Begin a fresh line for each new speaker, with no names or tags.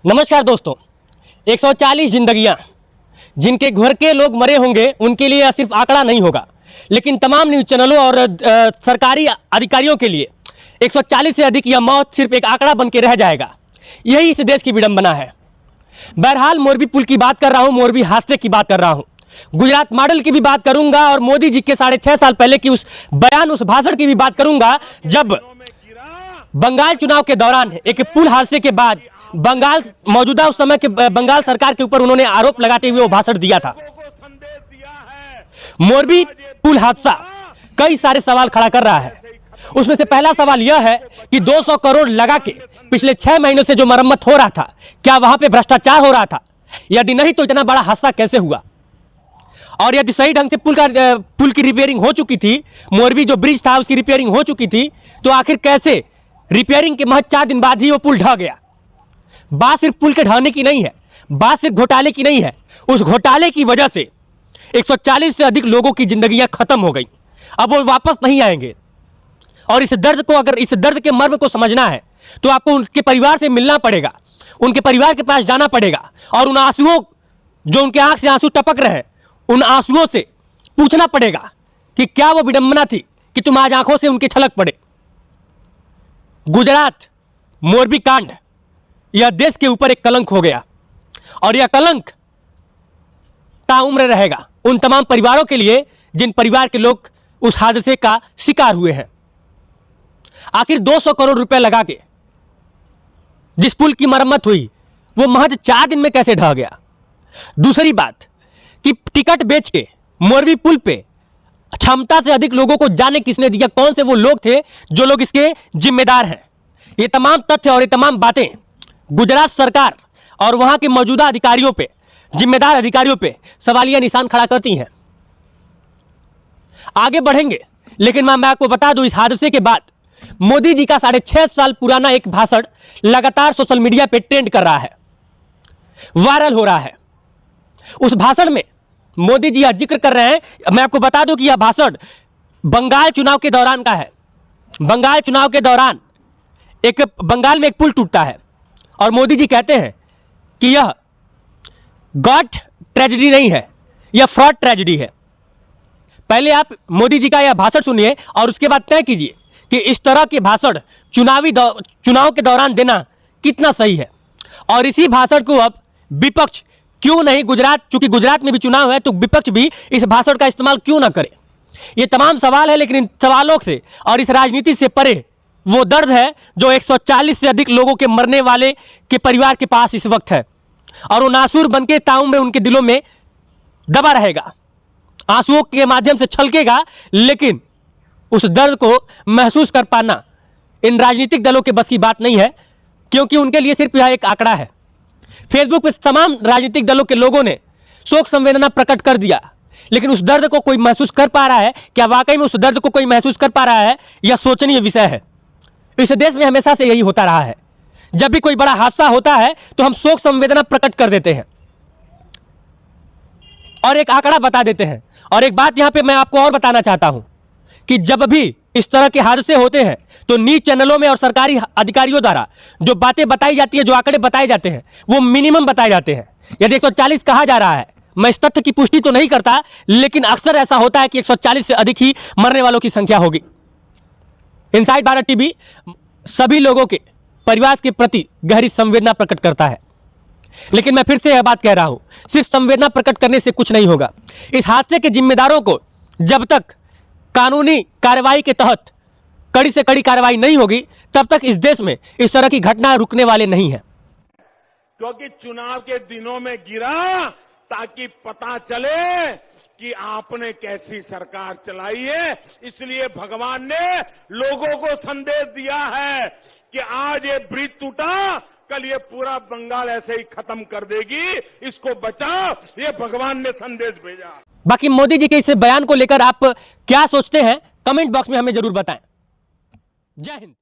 नमस्कार दोस्तों। 140 जिंदगियां जिनके घर के लोग मरे होंगे उनके लिए यह सिर्फ आंकड़ा नहीं होगा, लेकिन तमाम न्यूज़ चैनलों और सरकारी अधिकारियों के लिए 140 से अधिक यह मौत सिर्फ एक आंकड़ा बन के रह जाएगा। यही इस देश की विडंबना है। बहरहाल मोरबी पुल की बात कर रहा हूँ, मोरबी हादसे की बात कर रहा हूँ, गुजरात मॉडल की भी बात करूंगा और मोदी जी के 6.5 साल पहले की उस बयान, उस भाषण की भी बात करूंगा जब बंगाल चुनाव के दौरान एक पुल हादसे के बाद बंगाल मौजूदा उस समय के बंगाल सरकार के ऊपर उन्होंने आरोप लगाते हुए वो भाषण दिया था। मोरबी पुल हादसा कई सारे सवाल खड़ा कर रहा है। उसमें से पहला सवाल यह है कि 200 करोड़ लगा के पिछले 6 महीनों से जो मरम्मत हो रहा था, क्या वहां पे भ्रष्टाचार हो रहा था? यदि नहीं तो इतना बड़ा हादसा कैसे हुआ? और यदि सही ढंग से पुल की रिपेयरिंग हो चुकी थी, मोरबी जो ब्रिज था उसकी रिपेयरिंग हो चुकी थी, तो आखिर कैसे रिपेयरिंग के महज 4 दिन बाद ही वो पुल ढह गया? बात सिर्फ पुल के ढहने की नहीं है, बात सिर्फ घोटाले की नहीं है। उस घोटाले की वजह से 140 से अधिक लोगों की जिंदगियां खत्म हो गई। अब वो वापस नहीं आएंगे। और इस दर्द के मर्म को समझना है तो आपको उनके परिवार से मिलना पड़ेगा, उनके परिवार के पास जाना पड़ेगा और उन आंसुओं, जो उनके आंख से आंसू टपक रहे हैं, उन आंसुओं से पूछना पड़ेगा कि क्या वो विडंबना थी कि तुम आज आंखों से उनके छलक पड़े। गुजरात मोरबी कांड यह देश के ऊपर एक कलंक हो गया और यह कलंक ताउम्र रहेगा उन तमाम परिवारों के लिए जिन परिवार के लोग उस हादसे का शिकार हुए हैं। आखिर 200 करोड़ रुपए लगा के जिस पुल की मरम्मत हुई वो महज 4 दिन में कैसे ढह गया? दूसरी बात कि टिकट बेच के मोरबी पुल पे क्षमता से अधिक लोगों को जाने किसने दिया? कौन से वो लोग थे जो लोग इसके जिम्मेदार हैं? ये तमाम तथ्य और ये तमाम बातें गुजरात सरकार और वहां के मौजूदा अधिकारियों पे, जिम्मेदार अधिकारियों पे सवालिया निशान खड़ा करती हैं। आगे बढ़ेंगे, लेकिन मैं आपको बता दूं, इस हादसे के बाद मोदी जी का 6.5 साल पुराना एक भाषण लगातार सोशल मीडिया पे ट्रेंड कर रहा है, वायरल हो रहा है। उस भाषण में मोदी जी यह जिक्र कर रहे हैं, मैं आपको बता दूं कि यह भाषण बंगाल चुनाव के दौरान का है। बंगाल चुनाव के दौरान बंगाल में एक पुल टूटता है और मोदी जी कहते हैं कि यह गॉड ट्रेजेडी नहीं है, यह फ्रॉड ट्रेजेडी है। पहले आप मोदी जी का यह भाषण सुनिए और उसके बाद तय कीजिए कि इस तरह के भाषण चुनाव के दौरान देना कितना सही है। और इसी भाषण को अब विपक्ष क्यों नहीं, चूंकि गुजरात में भी चुनाव है तो विपक्ष भी इस भाषण का इस्तेमाल क्यों ना करे? ये तमाम सवाल है, लेकिन इन सवालों से और इस राजनीति से परे वो दर्द है जो 140 से अधिक लोगों के मरने वाले के परिवार के पास इस वक्त है और वो नासूर बन के ताउम्र उनके दिलों में दबा रहेगा, आंसुओं के माध्यम से छलकेगा। लेकिन उस दर्द को महसूस कर पाना इन राजनीतिक दलों के बस की बात नहीं है, क्योंकि उनके लिए सिर्फ यह एक आंकड़ा है। फेसबुक पर तमाम राजनीतिक दलों के लोगों ने शोक संवेदना प्रकट कर दिया, लेकिन उस दर्द को कोई महसूस कर पा रहा है? क्या वाकई में उस दर्द को कोई महसूस कर पा रहा है? यह सोचनीय विषय है। इस देश में हमेशा से यही होता रहा है, जब भी कोई बड़ा हादसा होता है तो हम शोक संवेदना प्रकट कर देते हैं और एक आंकड़ा बता देते हैं। और एक बात यहां पे मैं आपको और बताना चाहता हूं कि जब भी इस तरह के हादसे होते हैं तो न्यूज़ चैनलों में और सरकारी अधिकारियों द्वारा जो बातें बताई जाती है, जो आंकड़े बताए जाते हैं, वो मिनिमम बताए जाते हैं। यदि 140 कहा जा रहा है, मैं इस तथ्य की पुष्टि तो नहीं करता, लेकिन अक्सर ऐसा होता है कि 140 से अधिक ही मरने वालों की संख्या होगी। इनसाइड भारत टीवी सभी लोगों के परिवार के प्रति गहरी संवेदना प्रकट करता है, लेकिन मैं फिर से यह बात कह रहा हूं, सिर्फ संवेदना प्रकट करने से कुछ नहीं होगा। इस हादसे के जिम्मेदारों को जब तक कानूनी कार्रवाई के तहत कड़ी से कड़ी कार्रवाई नहीं होगी, तब तक इस देश में इस तरह की घटना रुकने वाले नहीं है।
क्योंकि चुनाव के दिनों में गिरा ताकि पता चले कि आपने कैसी सरकार चलाई है। इसलिए भगवान ने लोगों को संदेश दिया है कि आज ये ब्रिज टूटा, कल ये पूरा बंगाल ऐसे ही खत्म कर देगी, इसको बचाओ, ये भगवान ने संदेश भेजा।
बाकी मोदी जी के इस बयान को लेकर आप क्या सोचते हैं, कमेंट बॉक्स में हमें जरूर बताएं। जय हिंद।